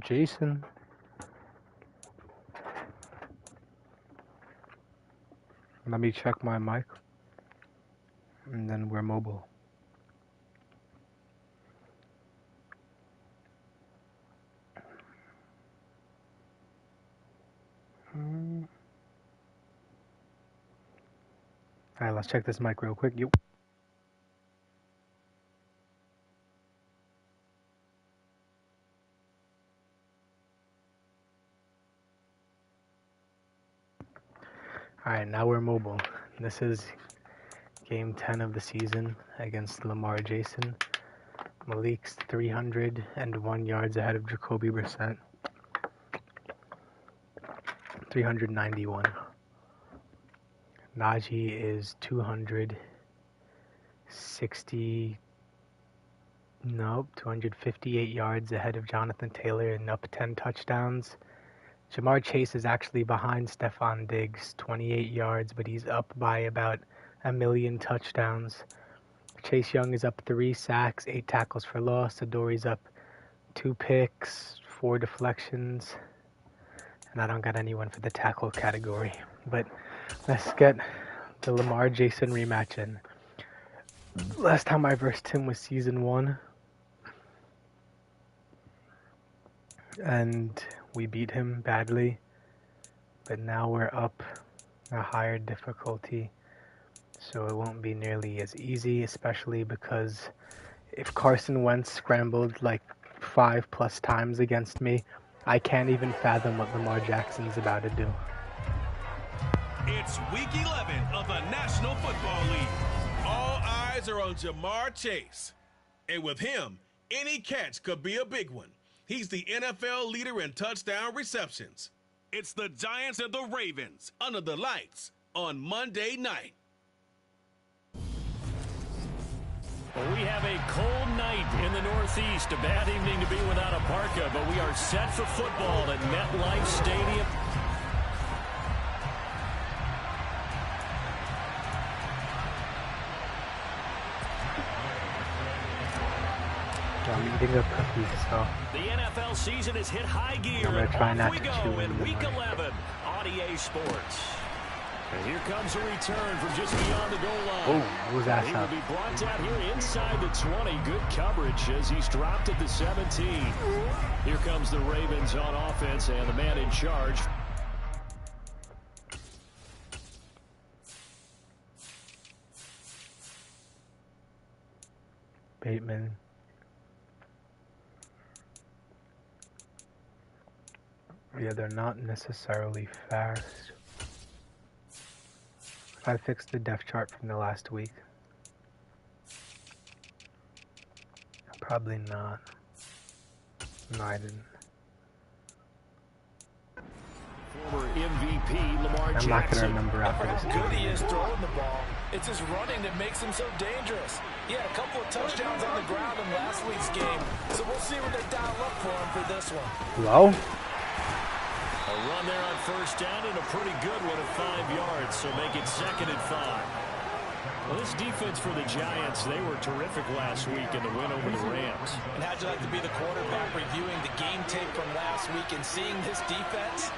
Jason. Let me check my mic. And then we're mobile. Alright, let's check this mic real quick. Yep. Alright, now we're mobile. This is game 10 of the season against Lamar Jason. Malik's 301 yards ahead of Jacoby Brissett. 391. Najee is 258 yards ahead of Jonathan Taylor and up 10 touchdowns. Jamar Chase is actually behind Stephon Diggs, 28 yards, but he's up by about 1 million touchdowns. Chase Young is up 3 sacks, 8 tackles for loss. Adori's up 2 picks, 4 deflections. And I don't got anyone for the tackle category. But let's get the Lamar Jason rematch in. Last time I versed him was season 1. And we beat him badly. But now we're up a higher difficulty. So it won't be nearly as easy, especially because if Carson Wentz scrambled like 5+ times against me, I can't even fathom what Lamar Jackson's about to do. It's week 11 of the National Football League. All eyes are on Jamar Chase. And with him, any catch could be a big one. He's the NFL leader in touchdown receptions. It's the Giants and the Ravens under the lights on Monday night. Well, we have a cold night in the Northeast. A bad evening to be without a parka, but we are set for football at MetLife Stadium. I'm eating a cookie, so the NFL season has hit high gear. I'm going to try not to chew in the week mic. 11 on EA Sports. And here comes a return from just beyond the goal line. Oh, who's that? He will be brought out here inside the 20. Good coverage as he's dropped at the 17. Here comes the Ravens on offense and the man in charge. Bateman. Yeah, they're not necessarily fast. I fixed the depth chart from the last week. Probably not. No, I didn't. Former MVP Lamar Jackson. I'm not gonna remember after this. How good he is throwing the ball. It's his running that makes him so dangerous. He had a couple of touchdowns on the ground in last week's game, so we'll see what they dial up for him for this one. Hello? A run there on first down and a pretty good one at 5 yards, so make it 2nd and 5. Well, this defense for the Giants, they were terrific last week in the win over the Rams. And how'd you like to be the quarterback reviewing the game tape from last week and seeing this defense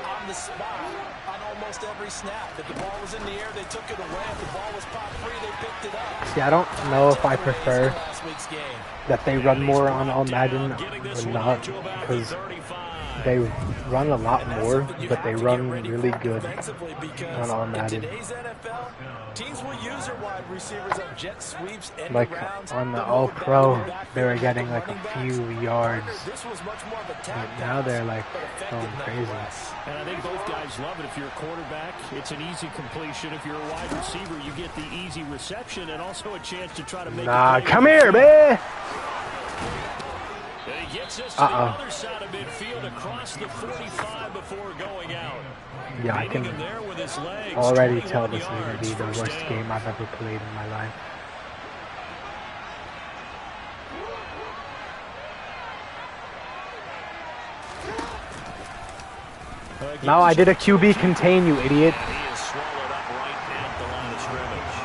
on the spot on almost every snap? If the ball was in the air, they took it away. If the ball was popped free, they picked it up. See, I don't know if I prefer that they run more on all Madden or not, because they run a lot more, but they run really good on all Madden. Teams will use their wide receivers on jet sweeps and Like on the All-Pro, they were getting like a few yards. But now they're like going crazy. And I think both guys love it. If you're a quarterback, it's an easy completion. If you're a wide receiver, you get the easy reception and also a chance to try to make it. Come here, man! And he gets us to the other side of midfield across the 45 before going out. Yeah, I can already tell this is going to be the worst game I've ever played in my life. No, I did a QB contain, you idiot. He is swallowed up right at the line of scrimmage.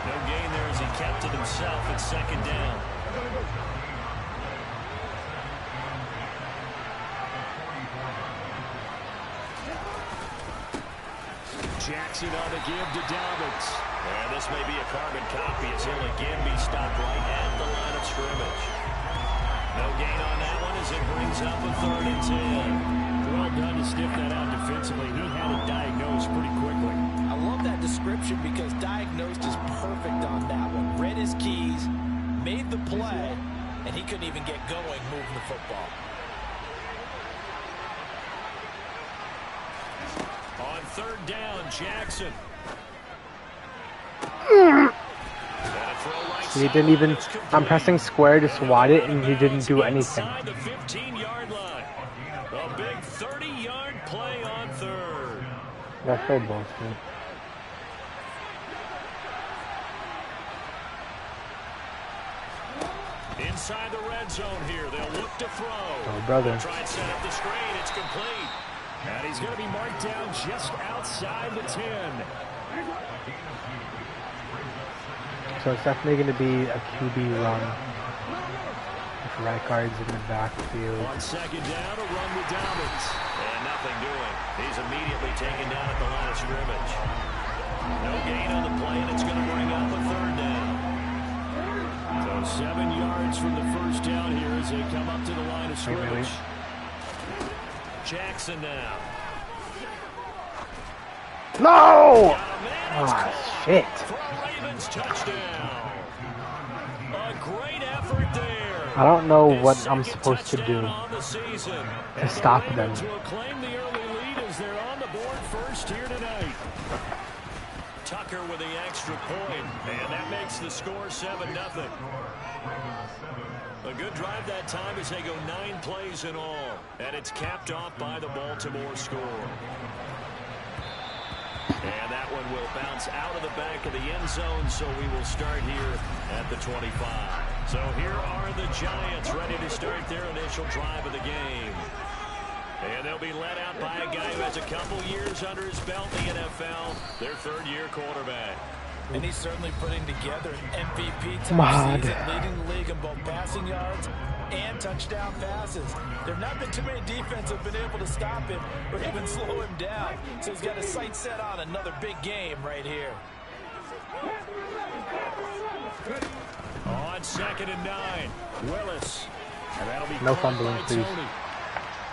No gain there as he kept it himself at 2nd down. Jackson on the give to Dobbins. And this may be a carbon copy as he'll again be stopped right at the line of scrimmage. No gain on that one as it brings up a 3rd and 10. Well done to sniff that out defensively. He had it diagnosed pretty quickly. I love that description because diagnosed is perfect on that one. Read his keys, made the play, and he couldn't even get going moving the football. On 3rd down, Jackson. He didn't even, I'm pressing square to swat it, and he didn't do anything. The 15-yard line. A big 30-yard play on 3rd. That's so bullshit. Inside the red zone here, they'll look to throw. Oh, brother. Try and set up the screen. It's complete. And he's going to be marked down just outside the 10. So it's definitely going to be a QB run. With right guards in the backfield. On 2nd down, a run with Dobbins. And nothing doing. He's immediately taken down at the line of scrimmage. No gain on the play, and it's going to bring up a 3rd down. So 7 yards from the 1st down here as they come up to the line of scrimmage. Jackson now. No! Shit. For a Ravens touchdown. A great effort there. I don't know what I'm supposed to do to stop them. Will claim the early lead as they're on the board first here tonight. Tucker with the extra point, and that makes the score 7-0. A good drive that time as they go 9 plays in all, and it's capped off by the Baltimore score. And that one will bounce out of the back of the end zone, so we will start here at the 25. So here are the Giants ready to start their initial drive of the game. And they'll be led out by a guy who has a couple years under his belt in the NFL, their 3rd-year quarterback. And he's certainly putting together an MVP-type season, leading the league in both passing yards and touchdown passes. There have not been too many defenses have been able to stop him or even slow him down. So he's got his sights set on another big game right here. On 2nd and 9, Willis. And that'll be no fumbling, please.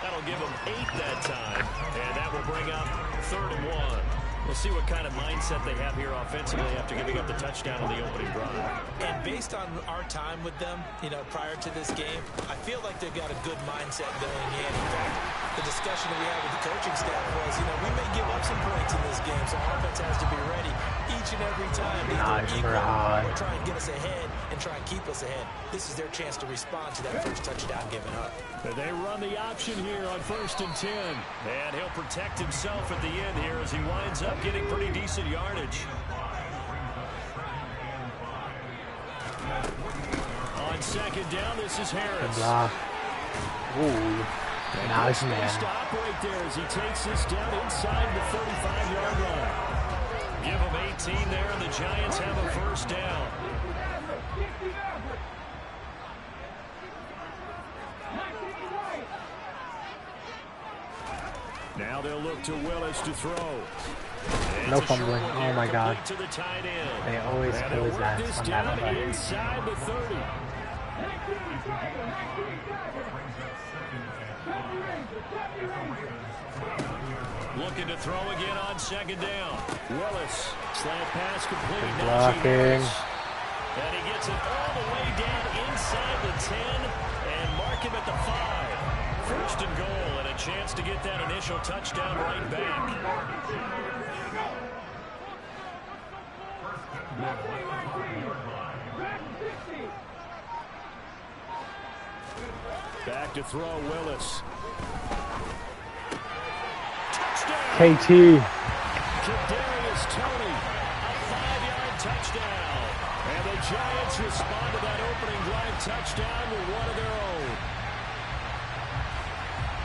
That'll give him 8 that time, and that will bring up 3rd and 1. We'll see what kind of mindset they have here offensively after giving up the touchdown on the opening drive. And based on our time with them, prior to this game, I feel like they've got a good mindset going in. In fact, the discussion that we had with the coaching staff was, we may give up some points in this game, so offense has to be ready each and every time. Or try and get us ahead and try and keep us ahead. This is their chance to respond to that first touchdown given up. They run the option here on 1st and 10. And he'll protect himself at the end here as he winds up getting pretty decent yardage. On 2nd down, this is Harris. Ooh. Now it's man. Stop right there as he takes this down inside the 35-yard line. Give him 18 there, and the Giants have a 1st down. Now they'll look to Willis to throw. No fumbling. Oh my God. To the tight end. They always kill his ass on that play. Inside the 30. Looking to throw again on 2nd down. Willis. Slant pass complete. Blocking. And he gets it all the way down inside the 10 and mark him at the 5. 1st and goal, and a chance to get that initial touchdown right back. Back to throw, Willis. Touchdown! KT. Kadarius Toney, a 5-yard touchdown. And the Giants respond to that opening drive touchdown with one of their own.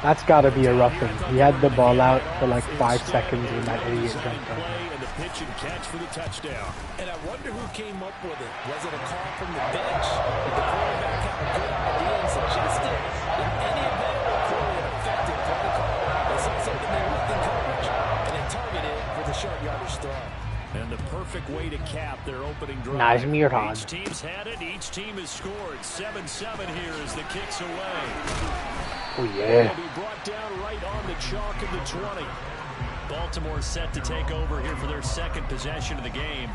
That's got to be a roughing. He had the ball out for like 5 seconds when that idiot jumped on. And the pitch and catch for the touchdown. And I wonder who came up with it. Was it a call from the bench? Did the quarterback have a good idea and suggested? In any event, clearly an effective play call. They saw something they looked in coverage, and they targeted for the short yardage perfect way to cap their opening drive. Nice mirror. Each team's had it. Each team has scored. 7-7 here as the kicks away. Oh, yeah. It'll be brought down right on the chalk of the 20. Baltimore set to take over here for their second possession of the game.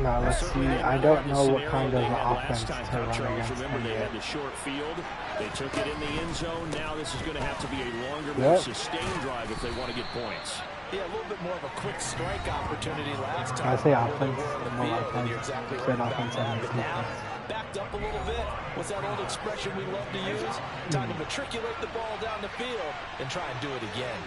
Now let's see. I don't know what kind of offense to run against Remember, them they yet. had the short field. They took it in the end zone. Now this is going to have to be a longer, more sustained drive if they want to get points. Yeah, a little bit more of a quick strike opportunity last time. I say offense. More You're offense. exactly Said right. offense and defense. Backed up a little bit. What's that old expression we love to use? Time to matriculate the ball down the field and try and do it again.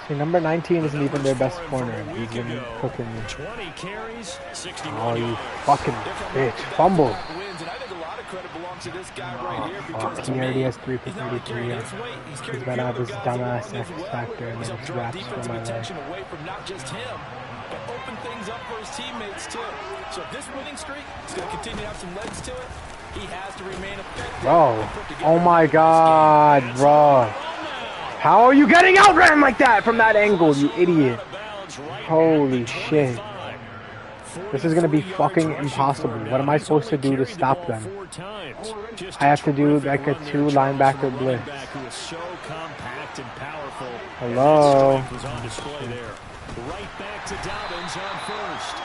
See, number 19 isn't even their best corner. He's been cooking me. 20 carries, 61 Oh, you yards. fucking bitch. Fumble. Wins, and I think a lot of credit belongs to this guy right here Fuck, because he already has 3 for he's not only 33. carrying Yeah. his weight, he's He's carrying got to have his guys dumbass along X the way. factor and He's then helped it's draw wraps for defensive my life. attention away from not just him, but open things up for his teammates too. So if this winning streak is going to continue to have some legs to it, he has to remain effective. Bro. Oh my god, bro. How are you getting outran like that from that angle, you idiot? Holy shit. This is going to be fucking impossible. What am I supposed to do to stop them? I have to do like a 2 linebacker blitz. Hello? Right back to Dobbins on first.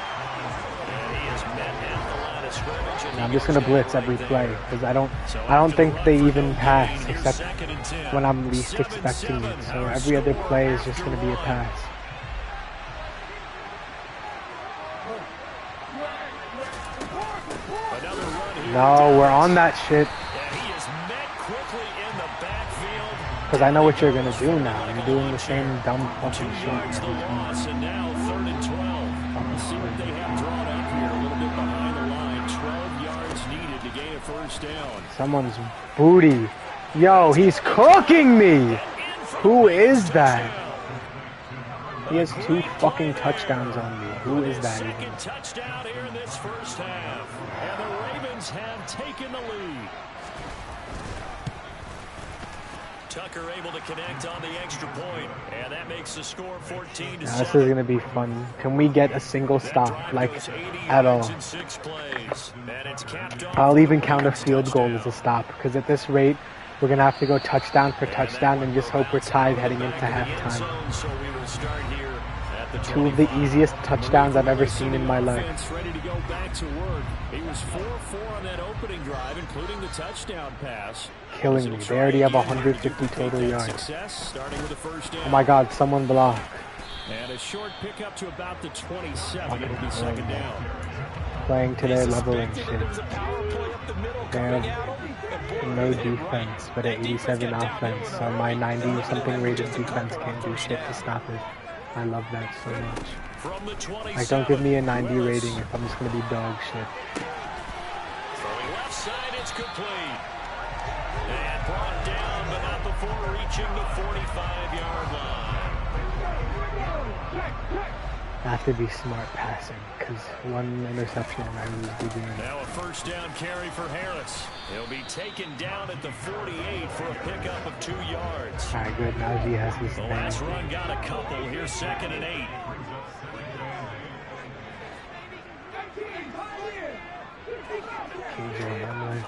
And he is met at the line of scrimmage. I'm just going to blitz every play because I don't think they even pass except when I'm least expecting it. So every other play is just going to be a pass. No, we're on that shit. Because I know what you're going to do now. You're doing the same dumb fucking shit. And now 3rd and 12. See what they have drawn up here. A little bit behind the line. 12 yards needed to gain a first down. Someone's booty. Yo, he's cooking me. Who is that? He has 2 fucking touchdowns on me. Who is that even? Second touchdown here in this first half. And the Ravens have taken the lead. Tucker able to connect on the extra point, and that makes the score 14-7. Now, this is gonna be fun. Can we get a single stop, like, at all? I'll even count a field goal as a stop, because at this rate, we're gonna have to go touchdown for touchdown and just hope we're tied heading into halftime. 2 of the easiest touchdowns I've ever seen in my life. Ready to go back to work. He was 4-4 on that opening drive, including the touchdown pass. Killing me. They already have 150 total yards. Starting with the first down. Oh my god, someone blocked. And a short pickup to about the 27. It'll be second down. Playing to their level and shit. They have no defense, but an 87 offense. So my 90-something rated defense can't do shit to stop it. I love that so much. Like, don't give me a 90 rating if I'm just gonna be dog shit. Throwing left side, it's complete. And brought down, but not before reaching the 45-yard line. I have to be smart passing, because 1 interception and I lose the game. Now a first down carry for Harris. He'll be taken down at the 48 for a pickup of 2 yards. Alright, good. Now he has his The thing. last run got a couple. Here's 2nd and 8. KJ Hamler.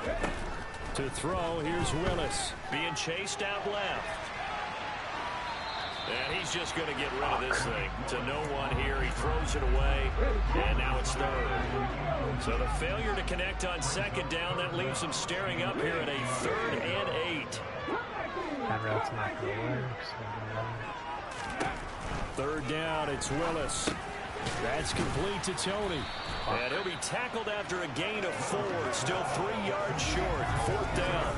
To throw, here's Willis. Being chased out left. And he's just going to get rid of this thing. To no one here. He throws it away. And now it's 3rd. So the failure to connect on 2nd down, that leaves him staring up here at a 3rd and 8. That route's not going to work. So 3rd down, it's Willis. That's complete to Tony. And he'll be tackled after a gain of 4. Still 3 yards short. 4th down.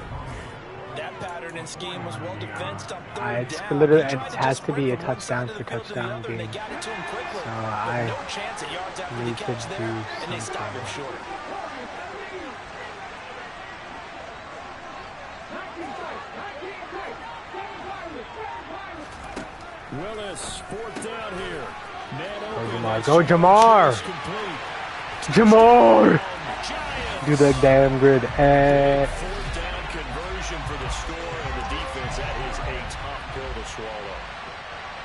That pattern and scheme was well defensed on 3rd down. literally, it has to be a touchdown for touchdown game. So I need to do something. Willis, 4th down here. Go Jamar! Jamar! Do the damn grid. 4th down conversion for the score, and the defense, that is a tough pill to swallow.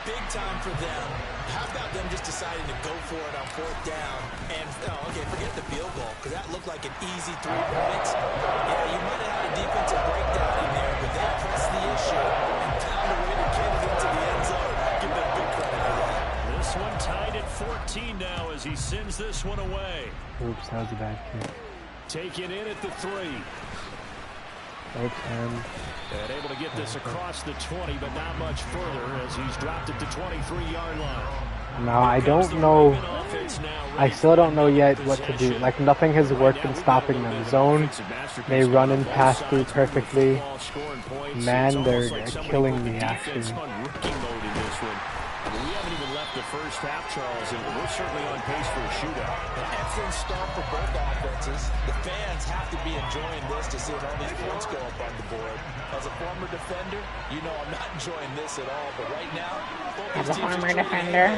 Big time for them. How about them just deciding to go for it on 4th down? And, okay, forget the field goal, because that looked like an easy 3 points. Yeah, you might have had a defensive breakdown in there, but they pressed the issue and found a way to get it into the end zone. Give them big credit for that. This one tied at 14 now as he sends this one away. Oops, that was a bad kick. Taken in at the 3. Oops, and able to get this across the 20, but not much further as he's dropped it to 23-yard line. Now, I don't know. I still don't know yet what to do. Like, nothing has worked in stopping them. Zone, they run and pass through perfectly. Man, they're killing me, actually. We haven't even left the first half, Charles, and we're certainly on pace for a shootout. An excellent start for both offenses. The fans have to be enjoying this to see all these points go up on the board. As a former defender, you know I'm not enjoying this at all. But right now, as a former defender,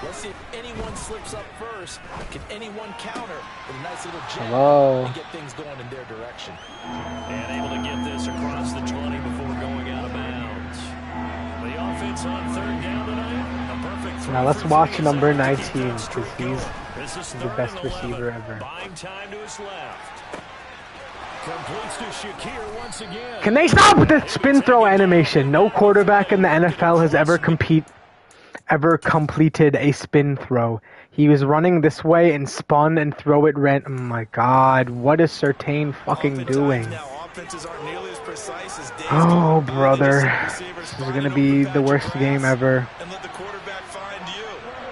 let's see if anyone slips up first. Can anyone counter with a nice little jab and get things going in their direction? And able to get this across the 20 before going out of bounds. The offense on 3rd down tonight. A perfect throw. Now let's watch number 19 because he's the best receiver ever. Buying time to his left. Completes to Shakir once again. Can they stop with the spin throw animation? No quarterback in the NFL has ever completed a spin throw. He was running this way and spun and throw it ran. Oh my God, what is Surtain fucking doing? Oh, brother. This is going to be the worst game ever.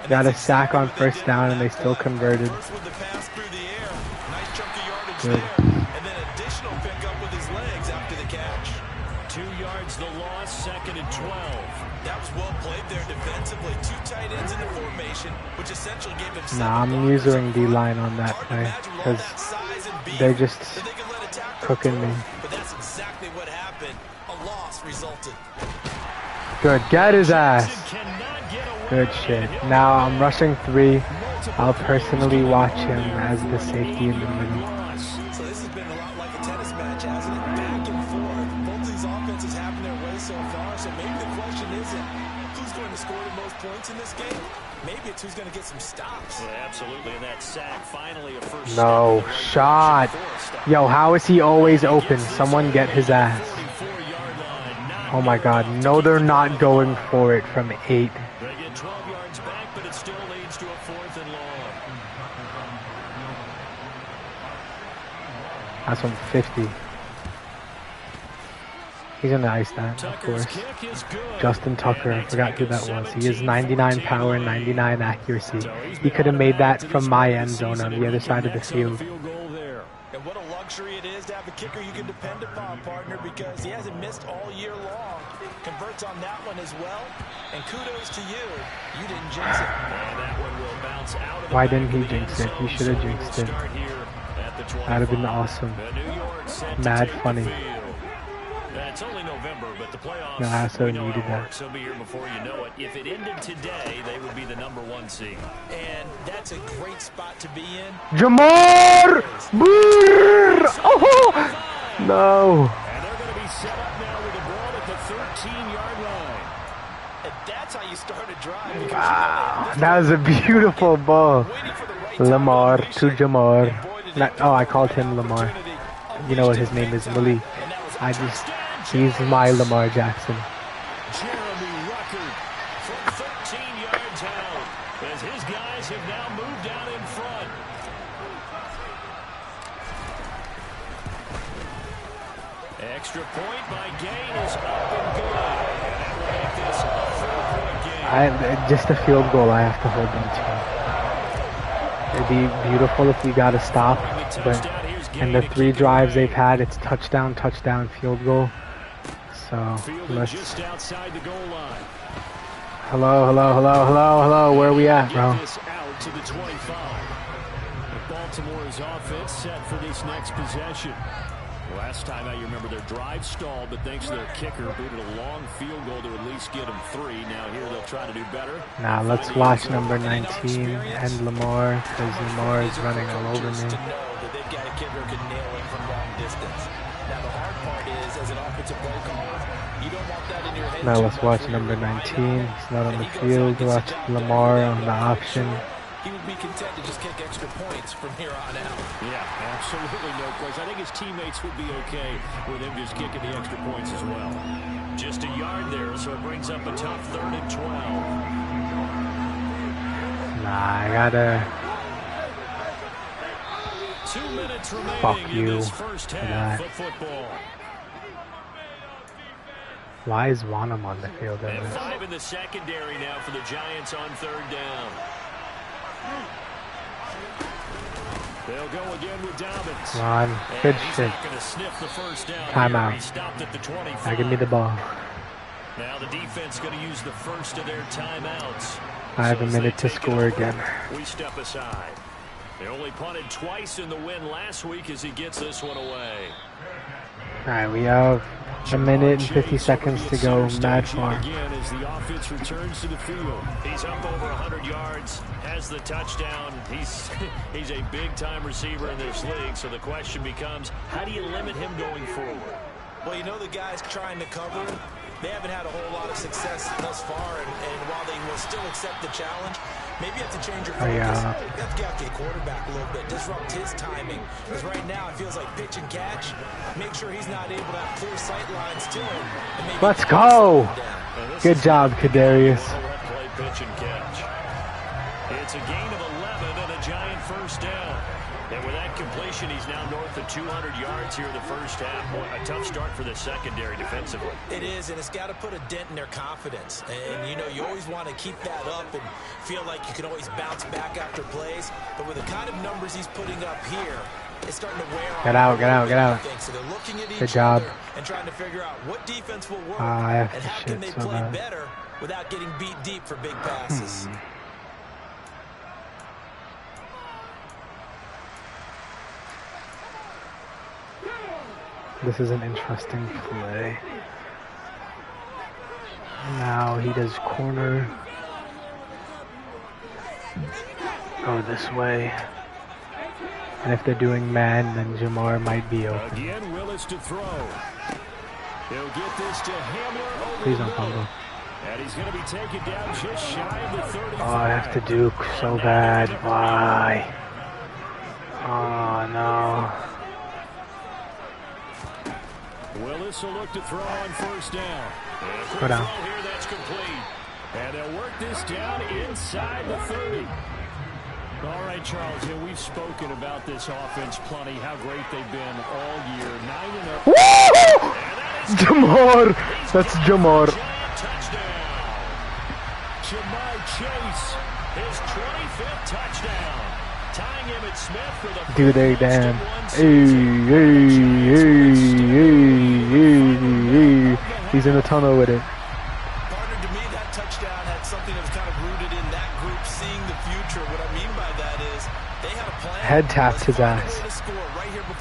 Got a sack on 1st down and they still converted. Good. And then additional pickup with his legs after the catch. 2 yards the loss, 2nd and 12. That was well played there defensively. 2 tight ends in the formation, which essentially gave them... Nah, I'm using D-line on that play because they're just cooking me. But that's exactly what happened. A loss resulted. Good, get his ass. Good shit. Now I'm rushing 3. I'll personally watch him as the safety in the middle. So this has been a lot like a tennis match, hasn't it? Back and forth. Both these offenses having their way so far. So maybe the question isn't who's going to score the most points in this game. Maybe it's who's going to get some stops. Yeah, absolutely. And that sack finally a first. No shot. Yo, how is he always open? Someone get his ass. Oh my God. No, they're not going for it from 8. They get 12 yards back, but it still leads to a 4th and long. That's from 50. He's gonna ice that, of course. Justin Tucker, I forgot who that was. He is 99 power, 99 accuracy. He could have made that from my end zone on the other side of the field. And what a luxury it is to have a kicker you can depend upon, partner, because he hasn't missed all year long. Converts on that one as well. And kudos to you. You didn't jinx it. Why didn't he jinx it? He should have jinxed it. That would have been awesome. Mad funny. It's only November, but the playoffs, no, I also needed that. Will be here before you know it. If it ended today, they would be the #1 seed. And that's a great spot to be in. Jamar! Oh! No. And they're going to be set up now with the ball at the 13-yard line. And that's how you start a drive. Wow, that was a beautiful ball. Lamar to Jamar. Oh, I called him Lamar. You know what his name is, Malik. He's my Lamar Jackson. Jeremy Ruckert from 13 yards out as his guys have now moved out in front. Extra point by Gain is up and good. And that will make this a 4-point game. Just a field goal I have to hold them to. It'd be beautiful if we got a stop, but in the 3 drives they've had, it's touchdown, touchdown, field goal. So let's. Just outside the goal line. Hello. Where are we at, bro? Out to the 25. Baltimore's offense set for this next possession. Last time out, you remember their drive stalled, but thanks to their kicker, booted a long field goal to at least get them 3. Now here they'll try to do better. Now let's watch number 19 and Lamar, because Lamar is running all over me. They've got a kicker who can nail it from long distance. Now the hard part is, as an offensive play caller, You don't want that in your head. Now let's watch number 19. He's not on the field. Watch Lamar on the option. He would be content to just kick extra points from here on out. Yeah, absolutely no question. I think his teammates would be okay with him just kicking the extra points as well. Just a yard there, so it brings up a tough 3rd and 12. Nah, I gotta 2 minutes remaining fuck in you this first for half that. of football. Why is Wanham on the field? And 5 in the secondary now for the Giants on 3rd down. They'll go again with Dobbins. Come on, good shit. Timeout. Now give me the ball. Now the defense going to use the first of their timeouts. I have a minute to score again. We step aside. They only punted twice in the win last week as he gets this one away. Alright, we have a minute and 50 seconds to go. Mad far. Again as the offense returns to the field. He's up over 100 yards, has the touchdown. He's a big-time receiver in this league, so the question becomes, how do you limit him going forward? Well, you know the guys trying to cover him, they haven't had a whole lot of success thus far, and while they will still accept the challenge, maybe you have to change your focus. You have to get after the quarterback a little bit, disrupt his timing. Because right now it feels like pitch and catch. Make sure he's not able to have clear sight lines to him. And maybe let's go! Good job, Kadarius. Play pitch and catch. It's a gain of 11 and a Giant first down. And with that completion, he's now north of 200 yards here in the first half. A tough start for the secondary defensively. It is, and it's got to put a dent in their confidence. And, you know, you always want to keep that up and feel like you can always bounce back after plays. But with the kind of numbers he's putting up here, it's starting to wear on. Get out. So they're looking at Good job. and trying to figure out what defense will work and how can they play better without getting beat deep for big passes. This is an interesting play. Now he does corner. Go this way. And if they're doing man, then Jamar might be open. Again, Willis to throw. He'll get this to Hamler. Please don't fumble. And he's going to be taken down just shy of the 35. Oh, I have to Duke so bad. Why? Oh, no. Willis will look to throw on first down. Go down. Here, that's complete. And they'll work this down inside the 30. All right, Charles, we've spoken about this offense plenty, how great they've been all year. 9-0. Woo! Jamar! That's Jamar. Touchdown. Jamar Chase, his 25th touchdown. Tying Emmitt Smith for the Do they damn. Hey. He's in the tunnel with it. Partner, to me, that touchdown had something that was kind of rooted in that group seeing the future. What I mean by that is they had a plan. Head tapped his ass.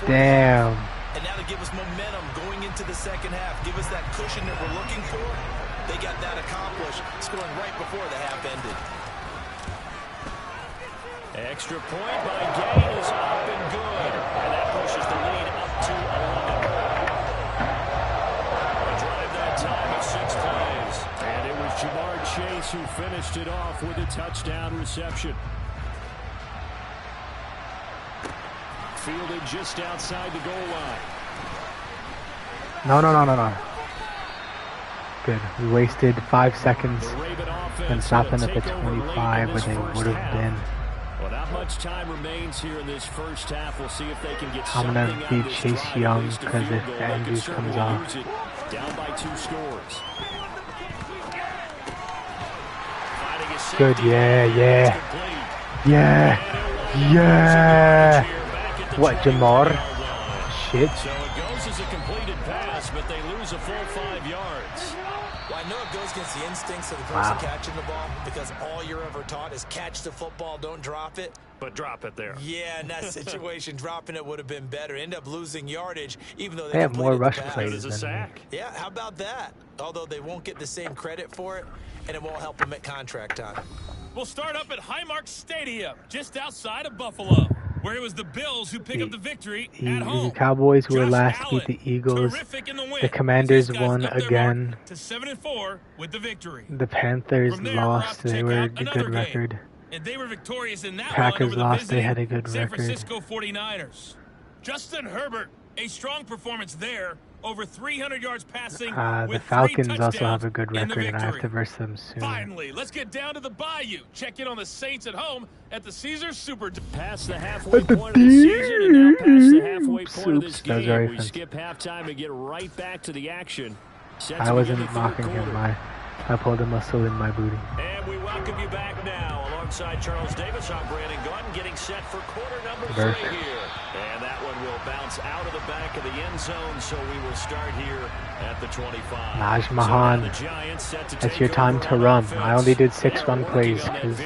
Damn. And now to give us momentum going into the second half, give us that cushion that we're looking for. They got that accomplished, scoring right before the half ended. Extra point by Gay is up and good. And that pushes the lead up to 11. A drive that time of 6 plays. And it was Jamar Chase who finished it off with a touchdown reception. Fielded just outside the goal line. No. Good. We wasted 5 seconds and stopping at the 25 where they would have been. Well, not much time remains here in this first half. We'll see if they can get I'm something going to out be of this Chase drive. Young At least a because field if goal, they can Andrews certainly comes off. use it. Down by 2 scores. Finding a Good, safety. Yeah. What, Jamar? Shit. So it goes as a completed pass, but they lose a full 5 yards. Well, I know it goes against the instincts of the person catching the ball because all you're ever taught is catch the football, don't drop it. But drop it there. Yeah, in that situation, dropping it would have been better. End up losing yardage, even though They have more completed the rush pass. plays As a than sack. Yeah, how about that? Although they won't get the same credit for it, and it won't help them at contract time. We'll start up at Highmark Stadium, just outside of Buffalo. where it was the Bills who pick up the victory at home. The Cowboys who were Josh last Allen, beat the Eagles. terrific in the win. The Commanders These guys won up their mark again. to 7-4 with the victory. The Panthers From there, we're off lost. to They check were out a another good game. record. And they were victorious in that Packers one over the lost. They visiting had a good San record. Francisco 49ers. Justin Herbert, a strong performance there. Over 300 yards passing with the Falcons also have a a good record, and I have to verse them soon. Finally, let's get down to the Bayou. Check in on the Saints at home at the Caesars Super. Past the halfway point of the season and now past the halfway point of this game. We skip halftime and get right back to the action. I wasn't mocking him. I pulled a muscle in my booty. And we welcome you back now alongside Charles Davis. I'm Brandon Gordon getting set for quarter number 3 here. And that one will bounce out of the back of the end zone, so we will start here at the 25. Naj Mahan, it's your time to run. I only did 6 run plays because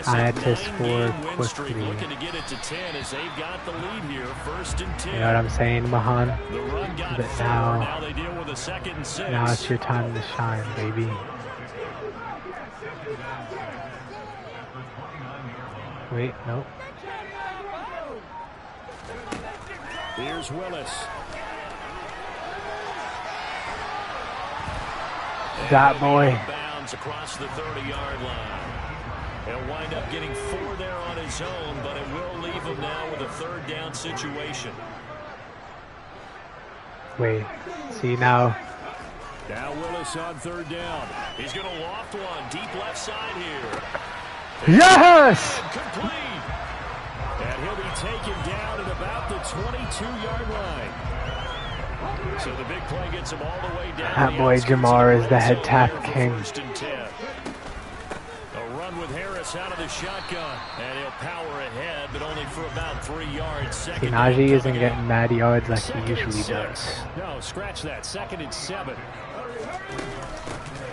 I had to score quickly. Looking to get it to 10 as they've got the lead here, 1st and 10. You know what I'm saying, Mahan? But now they deal with a 2nd and 6. Now it's your time to shine, baby. Wait, nope. Here's Willis. That boy. Bounds across the 30-yard line. He'll wind up getting 4 there on his own, but it will leave him now with a 3rd down situation. Wait, see now. Now Willis on 3rd down. He's going to loft one deep left side here. Yes! Complete. And he'll be taken down at about the 22-yard line. So the big play gets him all the way down. That boy Jamar is the head tap king. A run with Harris out of the shotgun, and he'll power ahead, but only for about 3 yards. Najee isn't getting mad yards like he usually does. No, scratch that. 2nd and 7.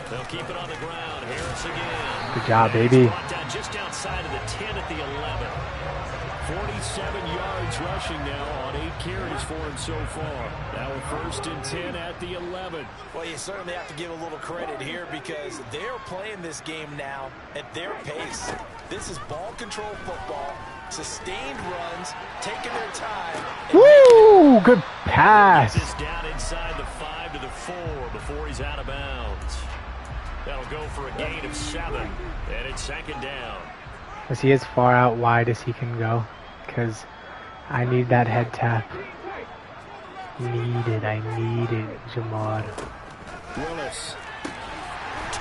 They'll keep it on the ground. Harris again. Good job, baby. Down just outside of the 10 at the 11. 47 yards rushing now on 8 carries for him so far. Now a 1st and 10 at the 11. Well, you certainly have to give a little credit here because they're playing this game now at their pace. This is ball control football, sustained runs, taking their time. Woo! Good pass. This down inside the 5 to the 4 before he's out of bounds. That'll go for a gain of 7, and it's 2nd down. Let's see as far out wide as he can go, because I need that head tap. I need it, Jamar. Willis.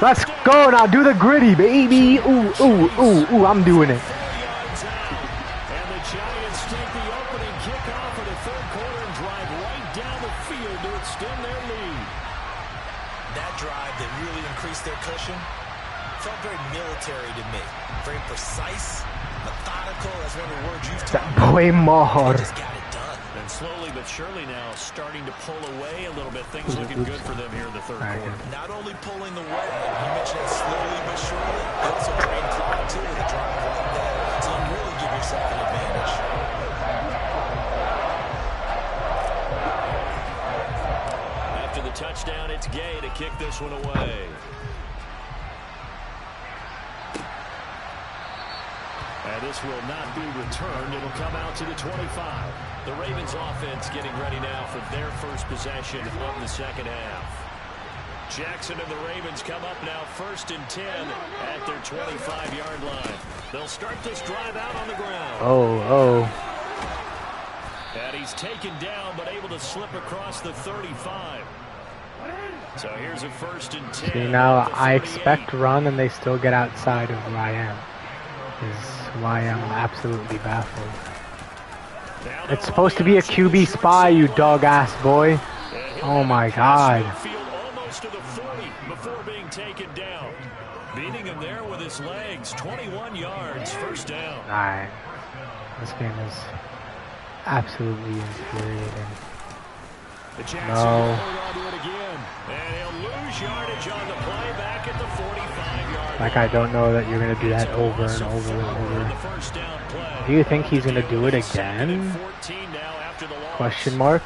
Let's go now, do the gritty, baby. Ooh, ooh, ooh, ooh, I'm doing it. And the Giants take the opening kickoff of the 3rd quarter and drive right down the field to extend their lead. That drive that really increased their cushion felt very military to me. Very precise, methodical. That's one of the words you've taught me. That boy Mahar. They just got it done. And slowly but surely now starting to pull away a little bit. Things looking good for them here in the 3rd quarter. Not only pulling away, you mentioned it slowly but surely. They also drain clock too with a drive like that. So you really give yourself an advantage. After the touchdown, it's Gay to kick this one away. And this will not be returned. It'll come out to the 25. The Ravens offense getting ready now for their first possession of the 2nd half. Jackson and the Ravens come up now 1st and 10 at their 25-yard line. They'll start this drive out on the ground. Oh. And he's taken down but able to slip across the 35. So here's a 1st and 10. See, now I expect run and they still get outside of who I am. Is why I'm absolutely baffled. It's supposed to be a QB spy, you dog-ass boy. Oh my god. Almost to the 40 before being taken down. Beating him there with his legs. 21 yards, 1st down. Alright. This game is absolutely infuriating. No. And he'll lose yardage on the play back at the 45-yard. Like, I don't know that you're going to do that over and over and over. Do you think he's going to do it again? Question mark.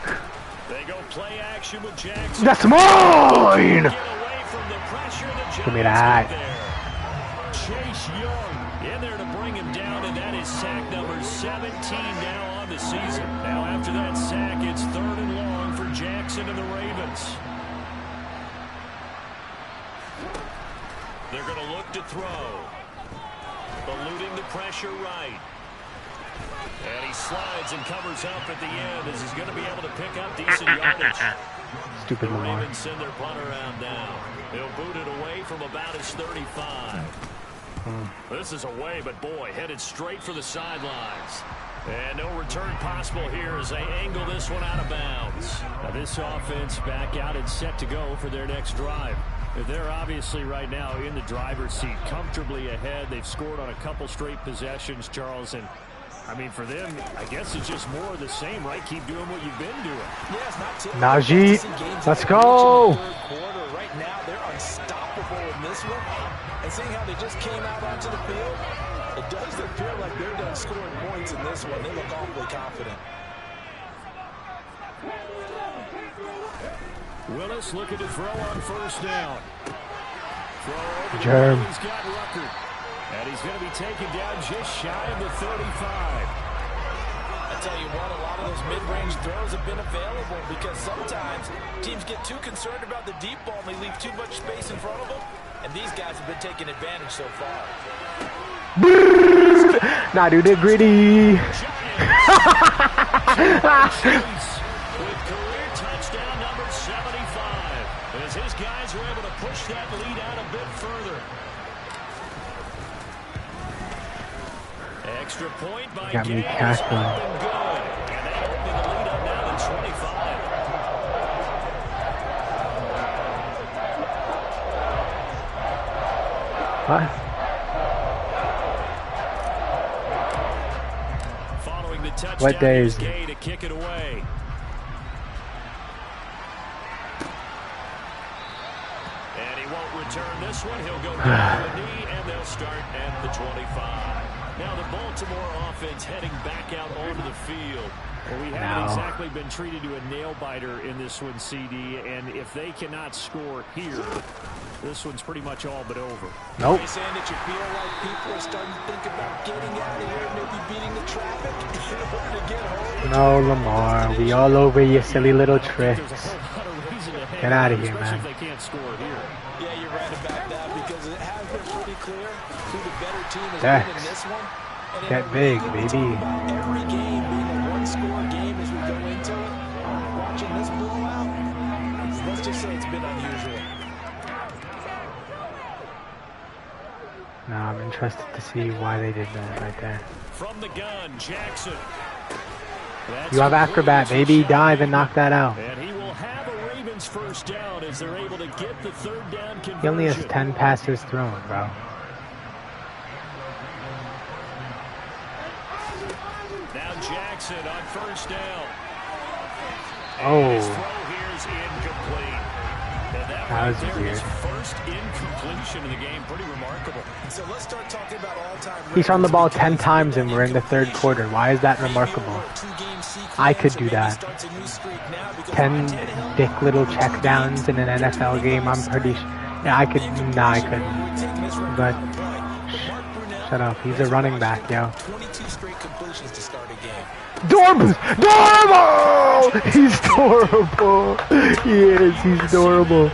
They go play action with Jackson. That's mine! Give me that. Chase Young in there to bring him down, and that is sack number 17 now on the season. Now after that sack, it's 3rd and long for Jackson and the Ravens. They're going to look to throw. Eluding the pressure right. And he slides and covers up at the end as he's going to be able to pick up decent yardage. Stupid Lamar. The Ravens send their punter out now. He'll boot it away from about his 35. This is away, but boy, headed straight for the sidelines. And no return possible here as they angle this one out of bounds. Now this offense back out and set to go for their next drive. They're obviously right now in the driver's seat, comfortably ahead. They've scored on a couple straight possessions, Charles, and I mean, for them, I guess it's just more of the same, right? Keep doing what you've been doing. Najee, let's go. Right now, they're unstoppable in this one. And seeing how they just came out onto the field, it does appear like they're done scoring points in this one. They look awfully confident. Willis looking to throw on 1st down. Throw over the Germ. He's got Rucker. And he's going to be taken down just shy of the 35. I tell you what, a lot of those mid-range throws have been available because sometimes teams get too concerned about the deep ball and they leave too much space in front of them. And these guys have been taking advantage so far. Nah, dude, they're gritty. With career touchdown number 75. As his guys were able to push that lead out a bit further. Extra point by Got me Gaines. cackling. Up and good. And they open the lead up now to 25. What? Following the touchdown, What day is Gay to kick it away. And he won't return this one. He'll go down to the knee, and they'll start at the 25. Now the Baltimore offense heading back out onto the field. Well, we haven't exactly been treated to a nail-biter in this one, CD, and if they cannot score here, this one's pretty much all but over. Nope. Are you saying that you feel like people are starting to think about getting out of here, maybe beating the traffic in order to get home? No, Lamar, we all over your silly little tricks. Get out of here, man. If they can't score here. Yeah, you're right about that because it has been pretty clear who the better team has Dex. been in this one. And Get big, baby. Every game being a one-score game as we go into it. Watching this blowout, let's just say it's been unusual. Nah, I'm interested to see why they did that right there. From the gun, Jackson. That's You have acrobat, baby. Dive and knock that out. And he will have a Ravens 1st down as they're able to get the 3rd down conversion. He only has 10 passes thrown, bro. Now Jackson on 1st down. Oh. His throw here is incomplete. And that was right there, weird. his 1st incompletion of the game. Pretty remarkable. So let's start talking about all-time. He's on the ball 10 times and we're in the 3rd quarter. Why is that remarkable? I could do that. 10 dick little check downs in an NFL game. I'm pretty yeah, I could. Nah, I couldn't. But shut up. He's a running back, yo. 22 straight completions to start a game. Adorable! He's adorable! He is, he's adorable.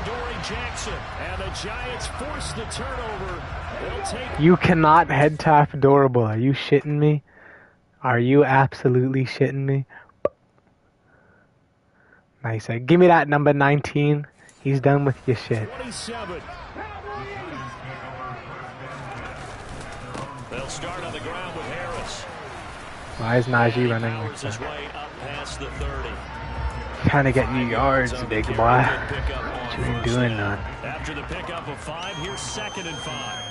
You cannot head tap adorable. Are you shitting me? Are you absolutely shitting me? Nice. Give me that number 19. He's done with your shit. 27. They'll start on the ground with Harris. Why is Najee running like that? Trying to get you yards, big boy. What you ain't doing none. After the pickup of 5, here's 2nd and 5.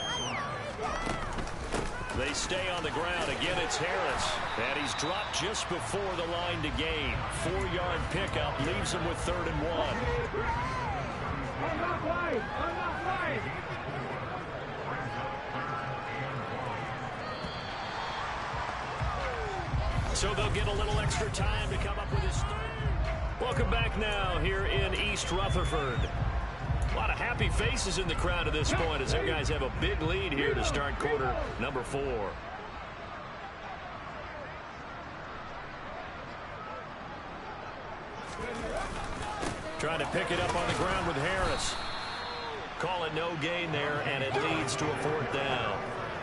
They stay on the ground. Again, it's Harris. And he's dropped just before the line to gain. 4-yard pickup leaves him with 3rd and 1. So they'll get a little extra time to come up with his 3rd. Welcome back now here in East Rutherford. A lot of happy faces in the crowd at this point as their guys have a big lead here to start quarter number 4. Trying to pick it up on the ground with Harris. Call it no gain there, and it leads to a 4th down.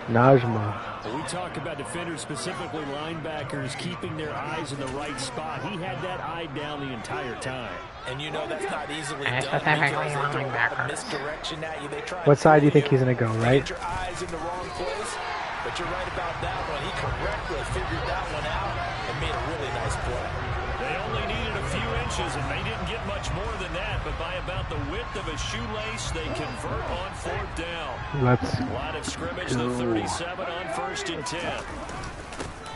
Najma. We talk about defenders, specifically linebackers, keeping their eyes in the right spot. He had that eye down the entire time. And you know that's not easily done because they throw a lot of misdirection at you. They try What side do you think he's going to go, right? Get your eyes in the wrong place, but you're right about that one. He correctly figured that one out and made a really nice play. They only needed a few inches, and they didn't get much more than that, but by about the width of a shoelace, they convert on 4th down. Let's Line of scrimmage, the 37 on 1st and 10.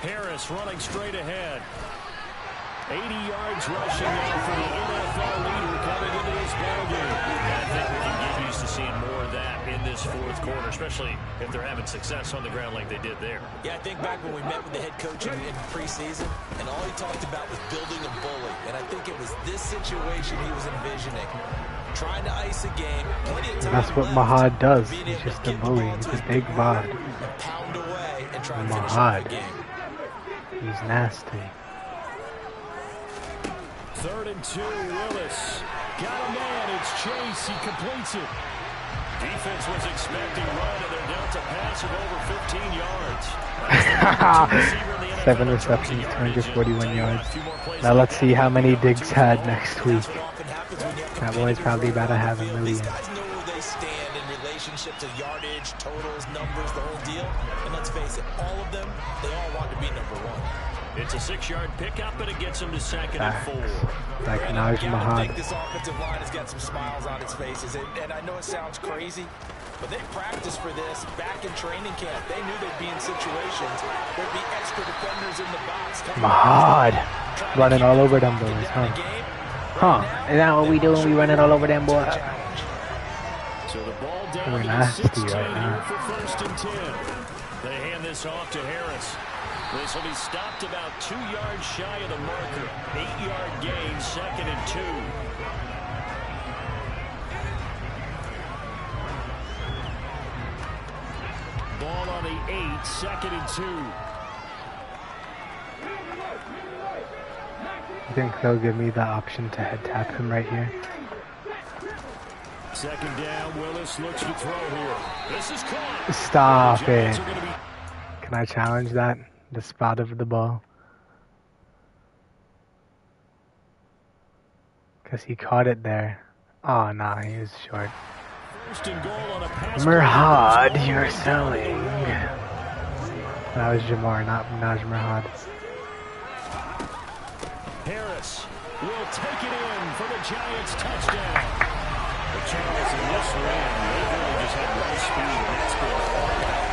Harris running straight ahead. 80 yards rushing now for the NFL leader coming into this ballgame. I think we can get used to seeing more of that in this 4th quarter, especially if they're having success on the ground like they did there. Yeah, I think back when we met with the head coach in preseason, and all he talked about was building a bully. And I think it was this situation he was envisioning. Trying to ice a game. That's what Mahad does. He's just a bully. He's a big bod. Pound away and try to finish out the game. He's nasty. 3rd and 2, Willis. Got a man, it's Chase, he completes it. Defense was expecting run, and they're down to pass of over 15 yards. 7 receptions, 241 yards. Now let's see how many Diggs had next week. That boy's probably about to have 1 million. Guys know where they stand in relationship to yardage, totals, numbers, the whole deal. And let's face it, all of them, they all want to be number 1. It's a 6-yard pickup, and it gets him to 2nd and 4. Like Naj I Mahad. think this offensive line has got some smiles on its faces. And I know it sounds crazy, but they practiced for this back in training camp. They knew they'd be in situations. There'd be extra defenders in the box. Mahad. Running all over them boys, huh? Huh. Is that what we do when we running all over them boys? So the ball down We're to nasty 16 right now. for 1st and 10. They hand this off to Harris. This will be stopped about 2 yards shy of the marker. 8-yard gain, 2nd and 2. Ball on the 8, 2nd and 2. I think they'll give me the option to head tap him right here. 2nd down, Willis looks to throw here. This is caught. Stop it. Can I challenge that? The spot of the ball. Because he caught it there. Oh, nah, he was short. 1st and goal on a pass. Murhad, you're selling. That was Jamar, not Naj Murhad. Harris will take it in for the Giants touchdown. But Charles, in this run, they really just had no speed, and that's good.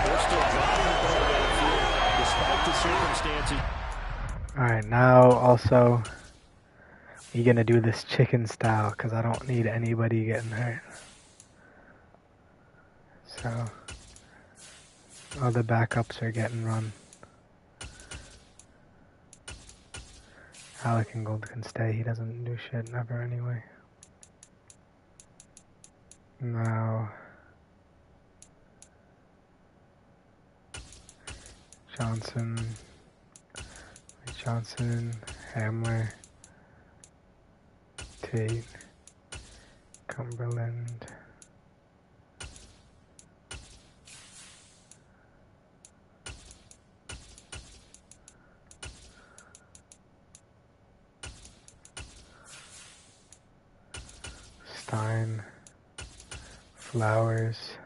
They're still driving the ball downfield despite the circumstances. Alright, now also, we're going to do this chicken style because I don't need anybody getting hurt. So, all the backups are getting run. Alec and Gold can stay. He doesn't do shit never anyway. Now, Johnson, Hamler, Tate, Cumberland, Stein, Flowers,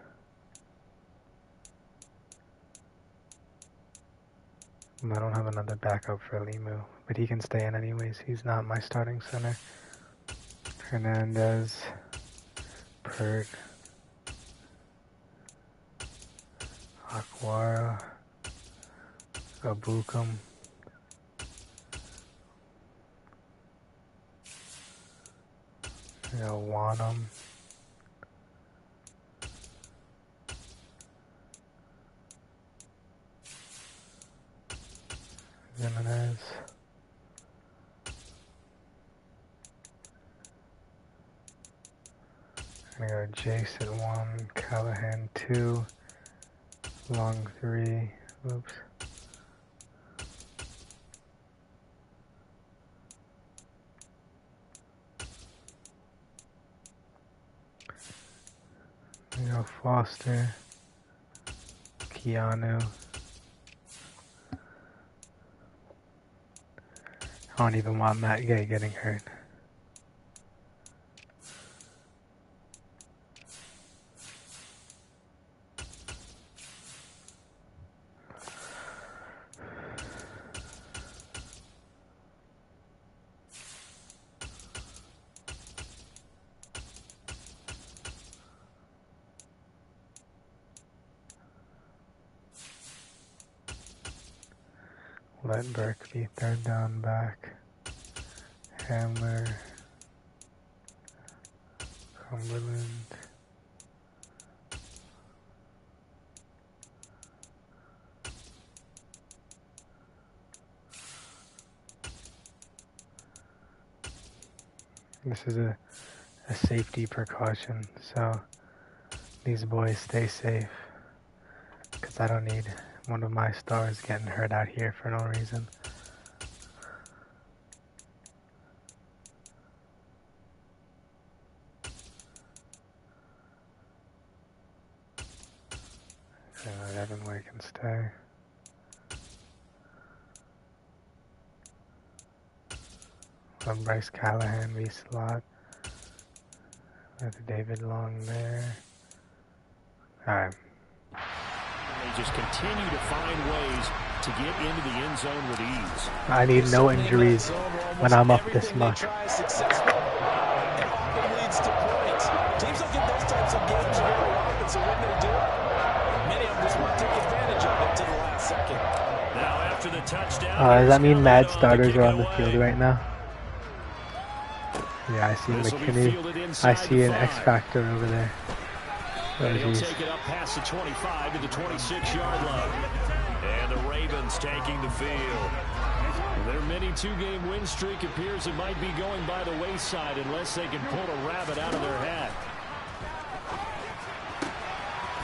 I don't have another backup for Limu, but he can stay in anyways. He's not my starting center. Hernandez, Pert, Aquara, Abukum, Wanham, Jimenez, I'm gonna go Jason 1, Callahan 2, long 3. Oops. I'm gonna go Foster, Keanu. I don't even want Matt Gay getting hurt. Let Burke be third down back. Hamler. Cumberland. This is a safety precaution, so these boys stay safe. Because I don't need one of my stars getting hurt out here for no reason. So Evan Way can stay. Let Bryce Callahan be slot. With David Long there. Alright. They just continue to find ways to get into the end zone with ease. I need no injuries when I'm up this much. It often leads to points. Teams don't get those types of games very often, so when they do, many of them just want to take advantage of it to the last second. Now after the touchdown, Does that mean mad starters are on the field right now? Yeah, I see McKinney. I see an X Factor over there. And he'll take it up past the 25 to the 26-yard line. And the Ravens taking the field. Their mini two-game win streak appears it might be going by the wayside unless they can pull a rabbit out of their hat.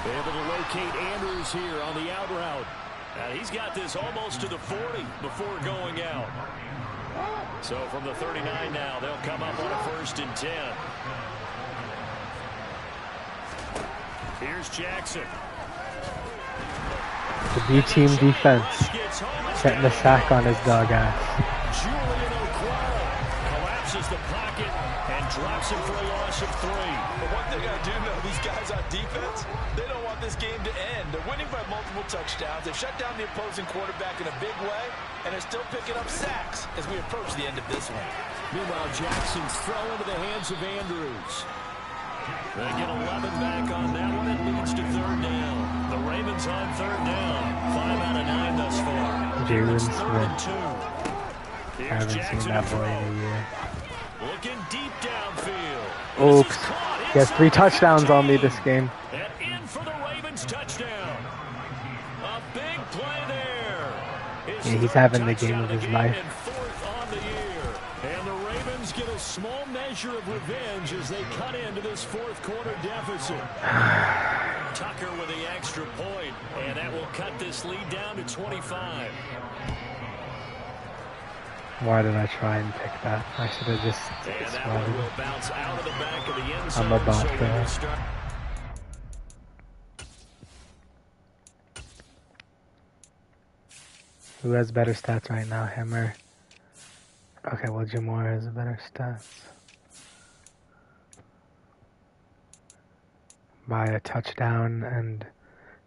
Able to locate Andrews here on the out route. Now he's got this almost to the 40 before going out. So from the 39 now, they'll come up on a 1st and 10. Here's Jackson. The B-team defense setting the sack on his dog ass. Julian O'Quarrell collapses the pocket and drops him for a loss of 3. But one thing I do know, these guys on defense, they don't want this game to end. They're winning by multiple touchdowns. They've shut down the opposing quarterback in a big way, and they're still picking up sacks as we approach the end of this one. Meanwhile, Jackson's throw into the hands of Andrews. They get 11 back on that one. It leads to 3rd down. The Ravens on 3rd down. 5 out of 9 thus far. Jalen Smith. I Here's haven't Jackson seen that boy in a year. Looking deep downfield. Oops. He has 3 touchdowns on me this game. And in for the Ravens touchdown. A big play there. Yeah, he's having the game of his life. And 4th on the year. And the Ravens get a small measure of revenge as they cut into this 4th quarter deficit. Tucker with the extra point, and that will cut this lead down to 25. Why did I try and pick that? I should have just And that one will bounce out of the back of the end zone. I'm about to. Who has better stats right now, Hammer? Okay, well, Jamar has a better stats. By a touchdown and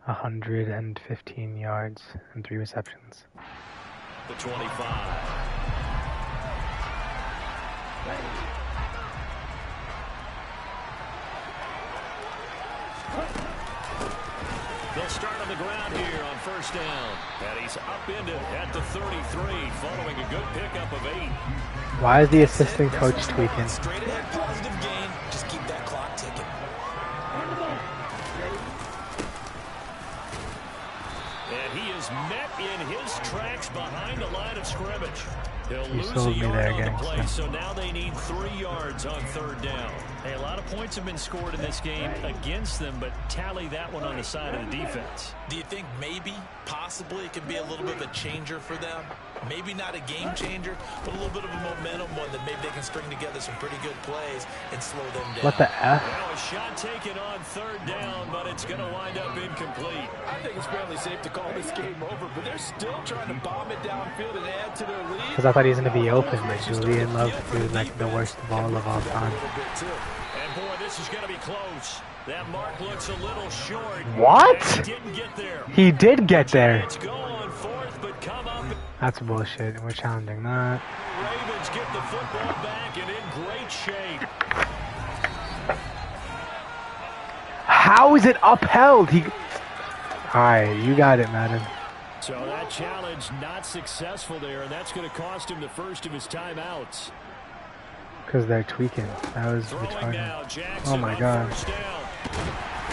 115 yards and 3 receptions. The 25. They'll start on the ground here on 1st down. And he's up into at the 33 following a good pickup of 8. Why is the assistant coach tweaking? Straight ahead positive gain. Just keep that clock ticking. And he is is met in his tracks behind the line of scrimmage. He'll You lose a sold me yard there, on the gangster. play, so now they need 3 yards on 3rd down. Hey, a lot of points have been scored in this game against them, but tally that one on the side of the defense. Do you think maybe, possibly, it could be a little bit of a changer for them? Maybe not a game changer, but a little bit of a momentum one that maybe they can string together some pretty good plays and slow them down. What the F? Well, a shot taken on 3rd down, but it's going to wind up incomplete. I think it's fairly safe to call this game over, but they're still trying to bomb it downfield and add to their lead. Because I thought he was going to be open, but Julian Love threw like the worst ball of all time. And boy, this is going to be close. That mark looks a little short. What? He didn't get there. He did get there. Let's go on 4th, but come up. That's bullshit. We're challenging that. Ravens get the football back and in great shape. How is it upheld? Alright, you got it, Madden. So that challenge not successful there, and that's going to cost him the first of his timeouts. Because they're tweaking. That was Throwing retarded. now, Jackson Oh my on god. 1st down.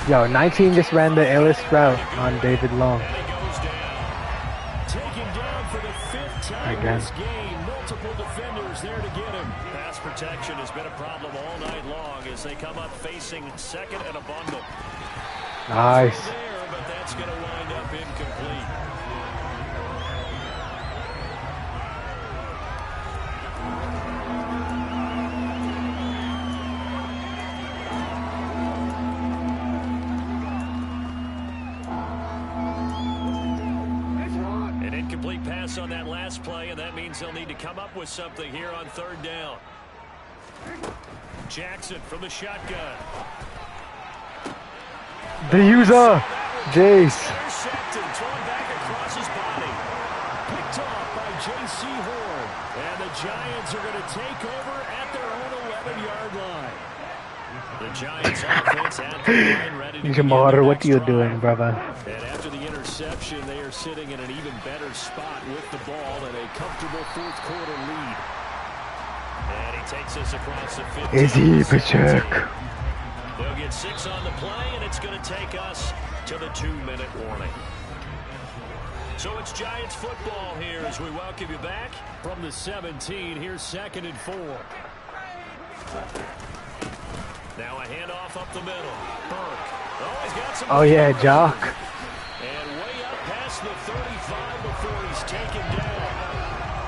Yo, 19 just ran the illest route on David Long. And he goes down. Taken down for the 5th time Again. this game. Multiple defenders there to get him. Pass protection has been a problem all night long as they come up facing 2nd and a bundle. Nice. There, but that's going to wind up incomplete. An incomplete pass on that last play, and that means they'll need to come up with something here on 3rd down. Jackson from the shotgun. The user! Jace. Intercepted, thrown back across his body. Picked off by J.C. Horn. And the Giants are going to take over at their own 11-yard line. The Giants offense at the line ready to begin Jamar, their what next are you drive. doing, brother? And after the interception, they are sitting in an even better spot with the ball and a comfortable 4th quarter lead. And he takes us across the 15. Is he Pacheck? They'll get 6 on the play, and it's going to take us to the 2-minute warning. So it's Giants football here as we welcome you back from the 17. Here's 2nd and 4. Now a handoff up the middle. Burke. Oh, he's got some. Oh yeah, Jock. And way up past the 35 before he's taken down.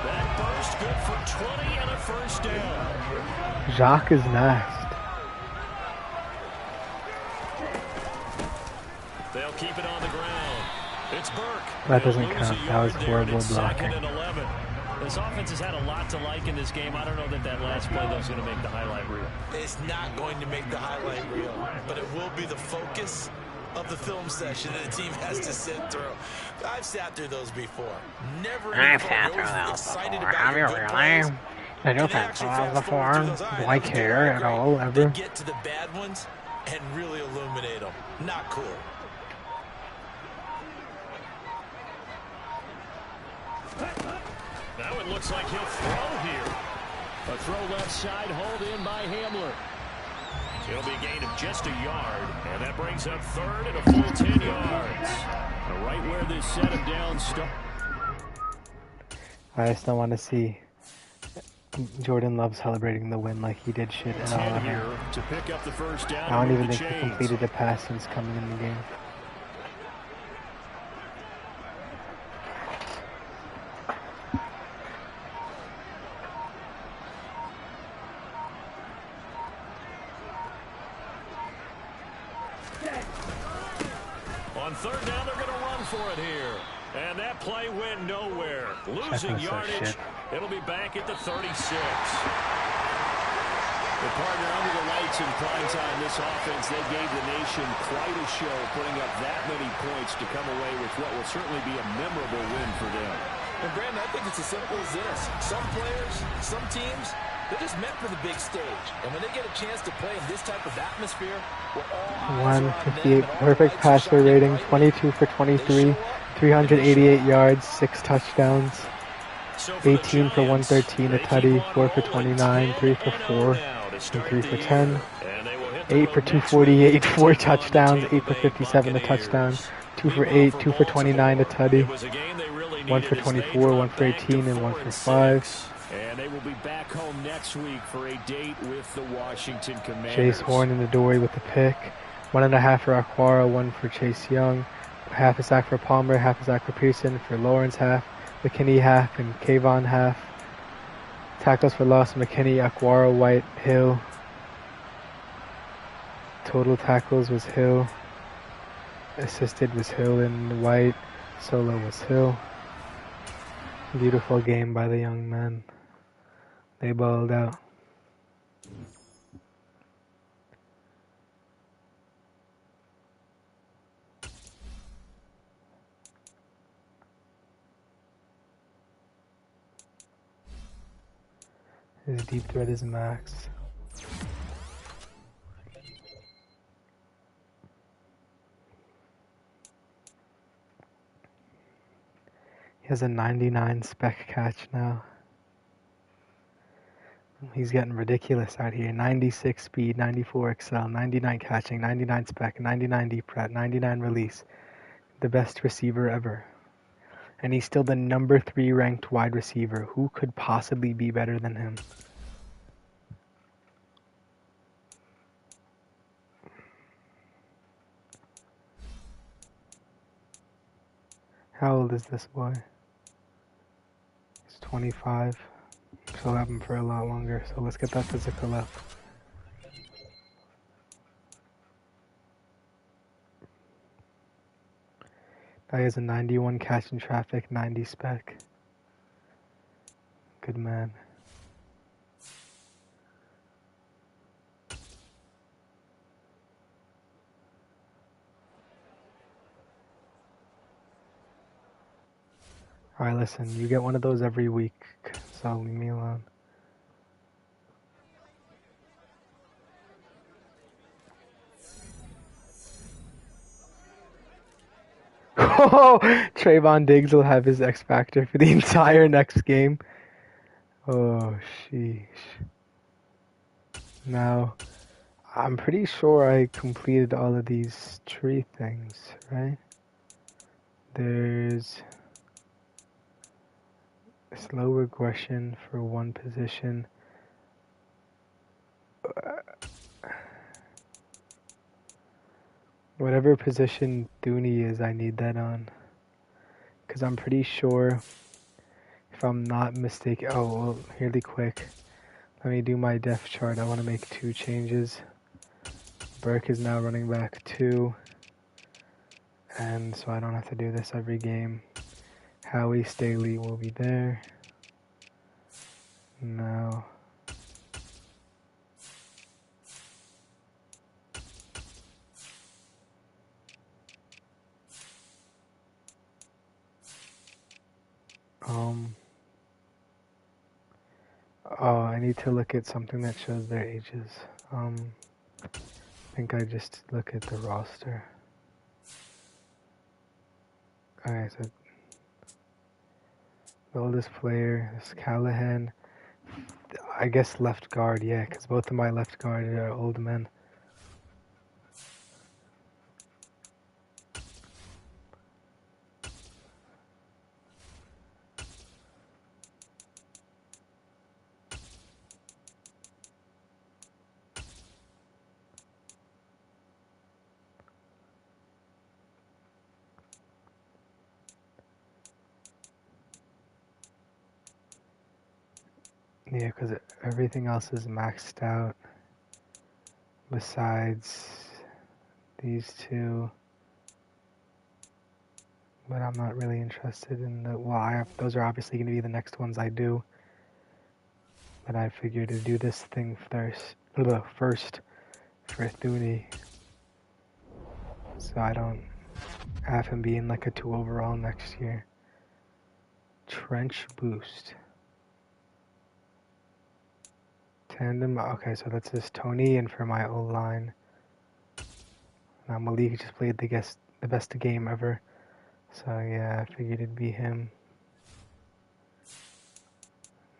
That burst good for 20 and a 1st down. Jock is next. They'll keep it on the ground. It's Burke. That doesn't They'll lose count. a That was yard there, and horrible it's blocking. 2nd and 11. This offense has had a lot to like in this game. I don't know that that last play, though, is going to make the highlight reel. It's not going to make the highlight reel, but it will be the focus of the film session that the team has to sit through. I've sat through those before. Never any fun. You're always excited about your good plays. I don't And then actually fast forward through those. All right, Do I that was good, care at great. all, Then ever? get to the bad ones and really illuminate them. Not cool. Now it looks like he'll throw here. A throw left side, hauled in by Hamler. It'll be a gain of just a yard, and that brings up 3rd and a full 10 yards. Right where this set him down starts. I just don't want to see Jordan Love celebrating the win like he did shit at all. 10 here to pick up the 1st down. I don't and even move think the he chains. completed a pass since coming in the game. On 3rd down, they're going to run for it here. And that play went nowhere. Losing Check this out, yardage. shit. It'll be back at the 36. The partner under the lights in prime time, this offense, they gave the nation quite a show, putting up that many points to come away with what will certainly be a memorable win for them. And Brandon, I think it's as simple as this. Some players, some teams, they're just meant for the big stage. And when they get a chance to play in this type of atmosphere, where all eyes are on them, 158 and all perfect lights are passer shining rating, brightly, 22 for they 23, show up, 388 yards, 6 touchdowns, So for the 18 for Giants, 113, a they keep tutty, on 4 for rolling, 29, 3 for 10 4, and 0 now to and start 3 the for year. 10, And they will hit the 8 for road next week 248, to 4 take on the touchdowns, Tampa 8 for Bay 57, a Buccaneers. touchdown, 2 for 8, 2 for 29 to It Tutty. was a game they really 1 needed for as they 24, 1 dropped for back to 18, and 1 for 4-6. 5. And they will be back home next week for a date with the Washington Chase Commanders. Horn in the doorway with the pick. 1.5 for Aquara, 1 for Chase Young. Half a sack for Palmer, half a sack for Pearson. For Lawrence, half. McKinney, half. And Kayvon, half. Tackles for loss, McKinney, Aquara, White, Hill. Total tackles was Hill. Assisted was Hill and White. Solo was Hill. Beautiful game by the young men. They balled out. His deep threat is max. He has a 99 spec catch now. He's getting ridiculous out here. 96 speed, 94 excel, 99 catching, 99 spec, 99 deep threat, 99 release. The best receiver ever. And he's still the number 3 ranked wide receiver. Who could possibly be better than him? How old is this boy? He's 25. So I'll have him for a lot longer. So let's get that physical up. Guy has a 91 catch in traffic, 90 spec. Good man. Alright, listen, you get one of those every week, so leave me alone. Oh, Trayvon Diggs will have his X Factor for the entire next game. Oh, sheesh. Now, I'm pretty sure I completed all of these tree things, right? There's slow regression for one position. Whatever position Dooney is, I need that on. Because I'm pretty sure, if I'm not mistaken, oh, well, really quick. Let me do my depth chart. I want to make 2 changes. Burke is now running back 2. And so I don't have to do this every game. Howie Staley will be there. Now, oh, I need to look at something that shows their ages. I think I just look at the roster. Alright, so the oldest player is Callahan. I guess left guard, yeah, because both of my left guard are old men. Yeah, because everything else is maxed out besides these 2. But I'm not really interested in the, well, those are obviously going to be the next ones I do. But I figured to do this thing first for Thune. So I don't have him being like a 2 overall next year. Trench boost. Tandem, okay, so that's just Tony, and for my O-line. Now Malik just played the best game ever. So yeah, I figured it'd be him.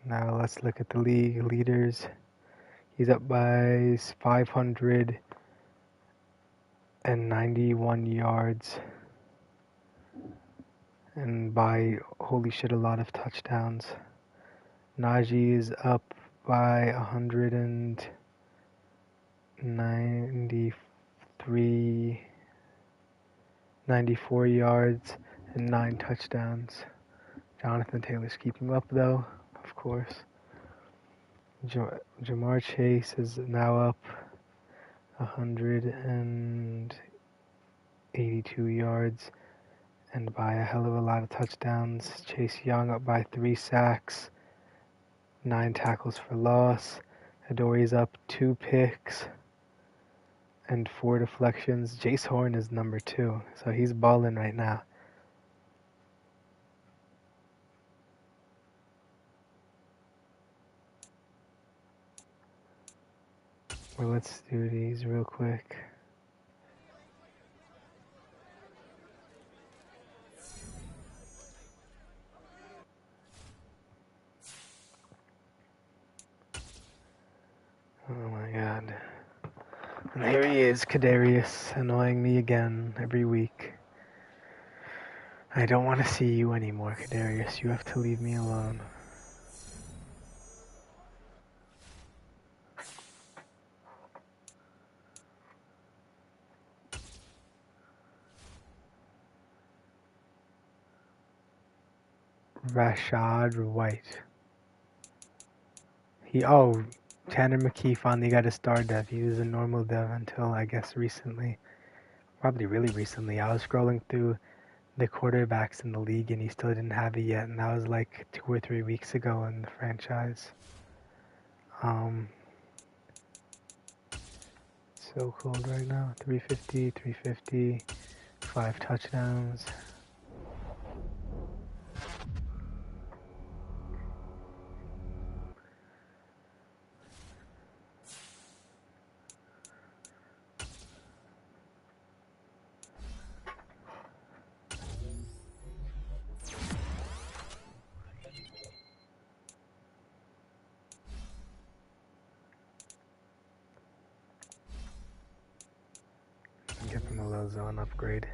Now let's look at the league leaders. He's up by 591 yards. and by, holy shit, a lot of touchdowns. Najee is up by 94 yards and 9 touchdowns. Jonathan Taylor's keeping up though, of course. Jamar Chase is now up 182 yards and by a hell of a lot of touchdowns. Chase Young up by 3 sacks, 9 tackles for loss. Adori's up 2 picks and 4 deflections. Jace Horn is number 2, so he's balling right now. Well, let's do these real quick. Oh my god. And here he is, Kadarius, annoying me again every week. I don't want to see you anymore, Kadarius. You have to leave me alone. Rashad White. Tanner McKee finally got a star dev. He was a normal dev until, I guess, recently. Probably really recently. I was scrolling through the quarterbacks in the league and he still didn't have it yet. And that was like 2 or 3 weeks ago in the franchise. So cold right now. 350, 5 touchdowns. Give him a low zone upgrade.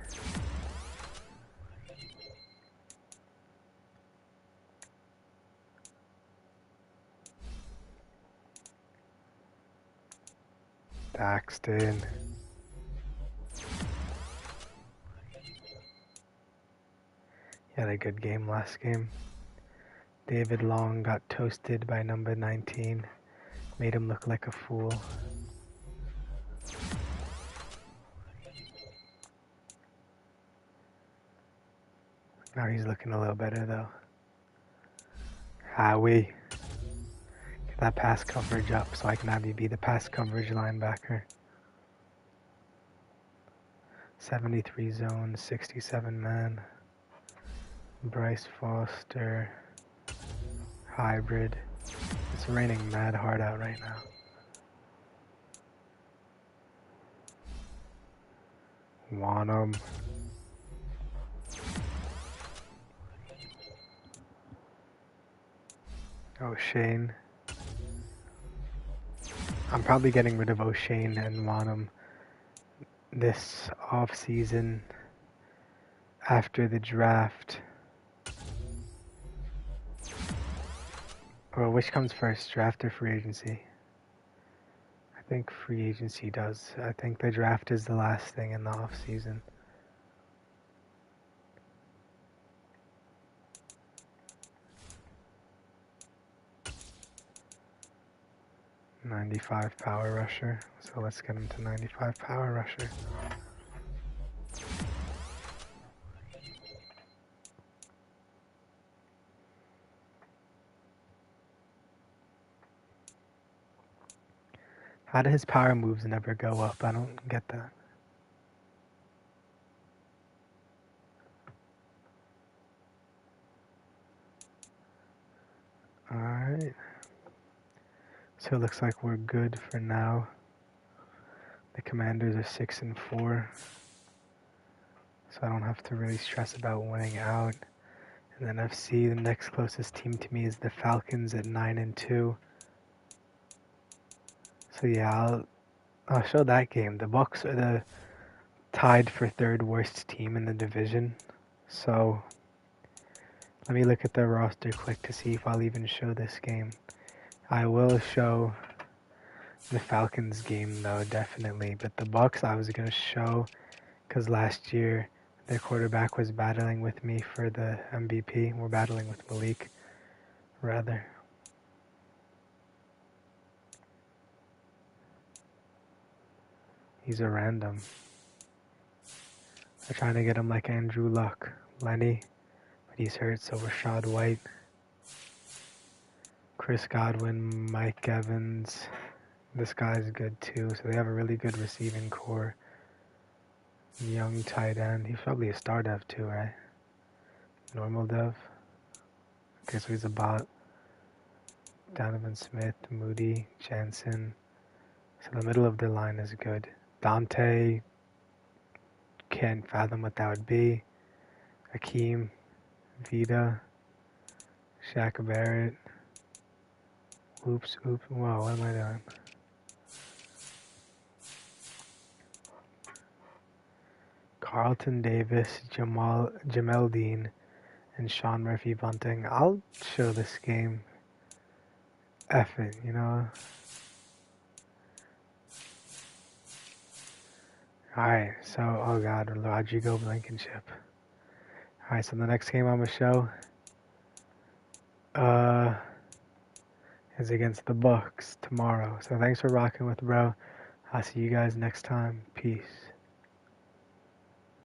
Daxton. He had a good game last game. David Long got toasted by number 19. Made him look like a fool. Now he's looking a little better though. Howie. Get that pass coverage up so I can have you be the pass coverage linebacker. 73 zone, 67 man. Bryce Foster. Hybrid. It's raining mad hard out right now. Want 'em. O'Shane. I'm probably getting rid of O'Shane and Wanham this off season after the draft. Or which comes first, draft or free agency? I think free agency does. I think the draft is the last thing in the off season. .95 power rusher. So let's get him to 95 power rusher. How do his power moves never go up? I don't get that. Alright. So it looks like we're good for now. The Commanders are 6-4. So I don't have to really stress about winning out. And then NFC, the next closest team to me is the Falcons at 9-2. So yeah, I'll show that game. The Bucs are tied for third worst team in the division. So Let me look at the roster quick to see if I'll even show this game. I will show the Falcons game though, definitely. But the Bucks I was going to show because last year their quarterback was battling with me for the MVP. We're battling with Malik, rather. He's a random. They're trying to get him like Andrew Luck. Lenny, but he's hurt, so Rashad White. Chris Godwin, Mike Evans. This guy's good too, so they have a really good receiving core. Young tight end. He's probably a star dev too, right? Normal dev. Okay, so he's a bot. Donovan Smith, Moody, Jansen. So the middle of the line is good. Dante, can't fathom what that would be. Akeem, Vita, Shaq Barrett. Oops. Whoa, what am I doing? Carlton Davis, Jamel Dean, and Sean Murphy Bunting. I'll show this game. F it, you know? Alright, so, oh god, Rodrigo Blankenship. Alright, so the next game I'm gonna show, is against the Bucks tomorrow. So thanks for rocking with bro. I'll see you guys next time. Peace.